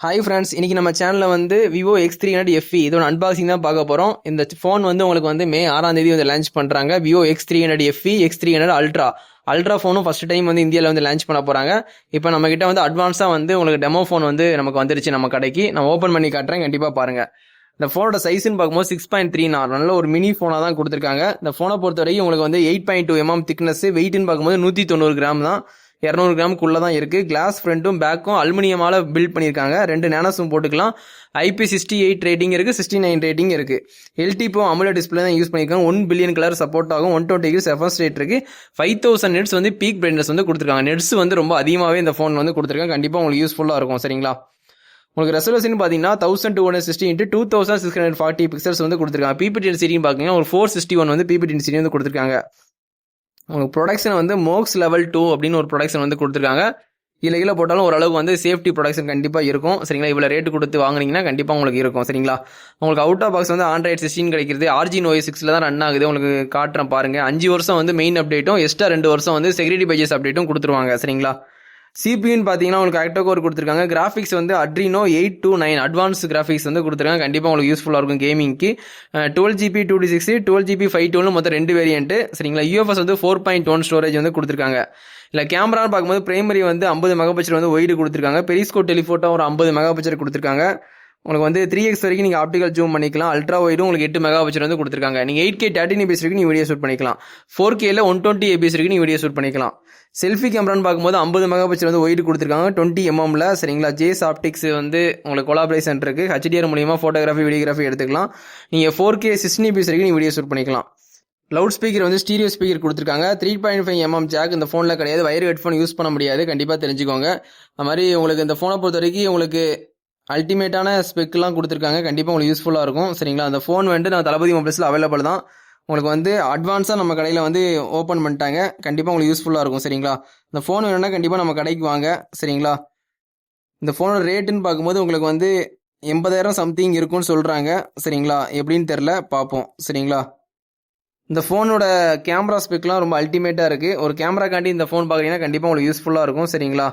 Hi friends, இன்னைக்கு நம்ம சேனலில் வந்து விவோ X300 FE இதோட அன்பாக்சிங் தான் பார்க்க போகிறோம். இந்த ஃபோன் வந்து உங்களுக்கு வந்து மே 6ஆம் தேதி வந்து லான்ச் பண்ணுறாங்க. Vivo X300 FE X300 ultra ஃபோனும் ஃபர்ஸ்ட் டைம் வந்து இந்தியாவில் வந்து லான்ச் பண்ண போகிறாங்க. இப்போ நம்ம கிட்ட வந்து அட்வான்ஸாக வந்து உங்களுக்கு டெமோ ஃபோன் வந்து நமக்கு வந்துருச்சு நம்ம கடைக்கு. நான் ஓப்பன் பண்ணி காட்டுறேன், கண்டிப்பாக பாருங்கள். இந்த ஃபோனோட சைஸ்ன்னு பார்க்கும்போது 6.3 நல்ல ஒரு மினி ஃபோனாக தான் கொடுத்துருக்காங்க. இந்த ஃபோனை பொறுத்த வரைக்கும் உங்களுக்கு வந்து 8.2 mm திக்னஸ், வெயிட்னு பார்க்கும்போது 190 கிராம் தான், 200 கிராமுக்குள்ளே தான் இருக்குது. கிளாஸ் ஃப்ரண்ட்டும் பேக்கும் அலுமினியமால் பில்ட் பண்ணியிருக்காங்க. 2 நேனோஸும் போட்டுக்கலாம். IP68 ரேட்டிங் இருக்குது, 69 ரேட்டிங் இருக்குது. LTPO AMOLED டிஸ்பிளே தான் யூஸ் பண்ணியிருக்காங்க. 1 பில்லியன் கலர் சப்போர்ட் ஆகும். 120 Hz ரெஃப்ரெஷ் ரேட் இருக்குது. 5000 நெட்ஸ் வந்து பீக் பிரைட்னஸ் வந்து கொடுத்துருக்காங்க. நெட்ஸ் வந்து ரொம்ப அதிகமாகவே இந்த ஃபோன் வந்து கொடுத்துருக்காங்க. கண்டிப்பாக உங்களுக்கு யூஸ்ஃபுல்லாக இருக்கும். சரிங்களா? உங்களுக்கு ரெசல்யூஷன் பார்த்தீங்கன்னா 1260 x 2640 பிக்சல்ஸ் வந்து கொடுத்துருக்காங்க. PPT டென்சிட்டின்னு பார்த்தீங்கன்னா ஒரு 461 வந்து PPT டென்சிட்டி வந்து கொடுத்துருக்காங்க. உங்களுக்கு ப்ரொடக்ஷன் வந்து மோக்ஸ் லெவல் 2 அப்படின்னு ஒரு ப்ரொடக்ஷன் வந்து கொடுத்துருக்காங்க. கீழே போட்டாலும் ஓரளவுக்கு வந்து சேஃப்டி ப்ரொடக்ஷன் கண்டிப்பாக இருக்கும். சரிங்களா? இவ்வளோ ரேட்டு கொடுத்து வாங்குனீங்கன்னா கண்டிப்பாக உங்களுக்கு இருக்கும். சரிங்களா? உங்களுக்கு அவுட் ஆஃப் பாக்ஸ் வந்து Android 16 கிடைக்கிறது. Origin OS 6 தான் ரன் ஆகுது. உங்களுக்கு காட்டுறேன் பாருங்க. 5 வருஷம் வந்து மெயின் அப்டேட்டும் எக்ஸ்ட்ரா 2 வருஷம் வந்து செக்யூரிட்டி பேஜஸ் அப்டேட்டும் கொடுத்துருவாங்க. சரிங்களா? சிபியூன்னு பார்த்தீங்கன்னா உங்களுக்கு ஆக்டோகோர் கொடுத்துருக்காங்க. கிராஃபிக்ஸ் வந்து Adreno 829 அட்வான்ஸ் கிராஃபிக்ஸ் வந்து கொடுத்துருக்காங்க. கண்டிப்பாக உங்களுக்கு யூஸ்ஃபுல்லாக இருக்கும் கேமிங்க்கு. 12GB 2D6, 12GB 512 மொத்தம் 2 வேரியன்ட்டு. சரிங்களா? UFS வந்து 4.1 ஸ்டோரேஜ் வந்து கொடுத்துருக்காங்க. இல்லை கேமரான்னு பார்க்கும்போது பிரைமரி வந்து 50 மெகாபிக்சல் வந்து ஒய்டு கொடுத்துருக்காங்க. பெரிஸ்கோப் டெலிஃபோட்டோ ஒரு 50 மெகாபிக்சல் கொடுத்துருக்காங்க. உங்களுக்கு வந்து 3x வரைக்கும் நீங்கள் ஆப்டிகல் ஜூம் பண்ணிக்கலாம். அல்ட்ரா வைடும் உங்களுக்கு 8 மெகாபிக்சல் வந்து கொடுத்துருக்காங்க. நீங்கள் 8K 13 APS வரைக்கும் நீங்கள் வீடியோ ஷூட் பண்ணிக்கலாம். 4Kல 120 APS வரைக்கும் நீங்கள் வீடியோ ஷூட் பண்ணிக்கலாம். செல்ஃபி கேமரான்னு பார்க்கும்போது 50 மெகாபிக்சல் வந்து ஒய்டு கொடுத்துருக்காங்க. 20 mmல. சரிங்களா? ஜேஸ் ஆப்டிக்ஸ் வந்து உங்களுக்கு கொலாபரேஷன் இருக்குது. HDR மூலியமாக ஃபோட்டோகிராஃபி வீடியோகிராஃபி எடுத்துக்கலாம். நீங்கள் 4K 16 APS வரைக்கும் நீங்கள் வீடியோ ஷூட் பண்ணிக்கலாம். லவுட் ஸ்பீக்கர் வந்து ஸ்டீரியோ ஸ்பீக்கர் கொடுத்துருக்காங்க. 3.5 mm ஜாக் இந்த ஃபோனில் கிடையாது. வயர் ஹெட்ஃபோன் யூஸ் பண்ண முடியாது. கண்டிப்பாக தெரிஞ்சுக்கோங்க. அது மாதிரி உங்களுக்கு இந்த ஃபோனை பொறுத்த வரைக்கும் உங்களுக்கு அல்டிமேட்டான ஸ்பெக்லாம் கொடுத்துருக்காங்க. கண்டிப்பாக உங்களுக்கு யூஸ்ஃபுல்லாக இருக்கும். சரிங்களா? அந்த ஃபோன் வந்து நம்ம தளபதி மொபைல்ஸில் அவைலபிள் தான். உங்களுக்கு வந்து அட்வான்ஸாக நம்ம கடையில் வந்து ஓப்பன் பண்ணிட்டாங்க. கண்டிப்பாக உங்களுக்கு யூஸ்ஃபுல்லாக இருக்கும். சரிங்களா? இந்த ஃபோன் வேணும்னா கண்டிப்பாக நம்ம கடைக்கு வாங்க. சரிங்களா? இந்த ஃபோனோட ரேட்டுன்னு பார்க்கும்போது உங்களுக்கு வந்து 80,000 சம்திங் இருக்குன்னு சொல்கிறாங்க. சரிங்களா? எப்படின்னு தெரில, பார்ப்போம். சரிங்களா? இந்த ஃபோனோட கேமரா ஸ்பெக்லாம் ரொம்ப அல்டிமேட்டாக இருக்குது. ஒரு கேமராக்காண்டி இந்த ஃபோன் பார்க்குறீங்கன்னா கண்டிப்பாக உங்களுக்கு யூஸ்ஃபுல்லாக இருக்கும். சரிங்களா?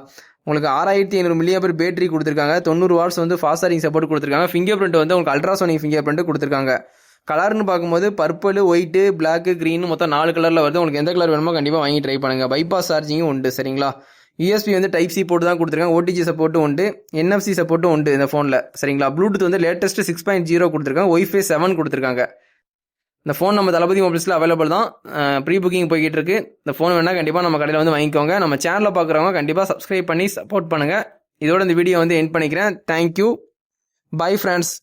உங்களுக்கு 6500 mAh பேட்டரி கொடுத்துருக்காங்க. 90 வாட்ஸ் வந்து ஃபாஸ்ட் சார்ஜிங் சப்போர்ட் கொடுத்துருக்காங்க. ஃபிங்கர் பிரிண்ட் வந்து உங்களுக்கு அல்ட்ராசோனிக் ஃபிங்கர் பிரிண்ட் கொடுத்துருக்காங்க. கலர்னு பார்க்கும்போது பர்பிள், ஒயிட்டு, பிளாக், க்ரீன் மொத்தம் 4 கலரில் வருது. உங்களுக்கு எந்த கலர் வேணுமோ கண்டிப்பாக வாங்கி ட்ரை பண்ணுங்கள். பைபாஸ் சார்ஜிங்கும் உண்டு. சரிங்களா? USB வந்து டைப் C போட்டு தான் கொடுத்துருக்காங்க. OTG சப்போர்ட்டும் உண்டு, NFC சப்போர்ட்டும் உண்டு இந்த ஃபோனில். சரிங்களா? ப்ளூடூத் வந்து லேட்டஸ்ட் 6.0 கொடுத்துருக்காங்க. Wi-Fi 7 கொடுத்துருக்காங்க. இந்த ஃபோன் நம்ம தளபதி மொபைல்ஸில் அவைலபிள் தான். ப்ரீ புக்கிங் போய்கிட்டு இருக்கு. இந்த ஃபோன் வேணால் கண்டிப்பாக நம்ம கடையில் வந்து வாங்கிக்கோங்க. நம்ம சேனலில் பார்க்குறவங்க கண்டிப்பாக சப்ஸ்கிரைப் பண்ணி சப்போர்ட் பண்ணுங்கள். இதோட இந்த வீடியோ வந்து எண்ட் பண்ணிக்கிறேன். தேங்க்யூ. Bye friends.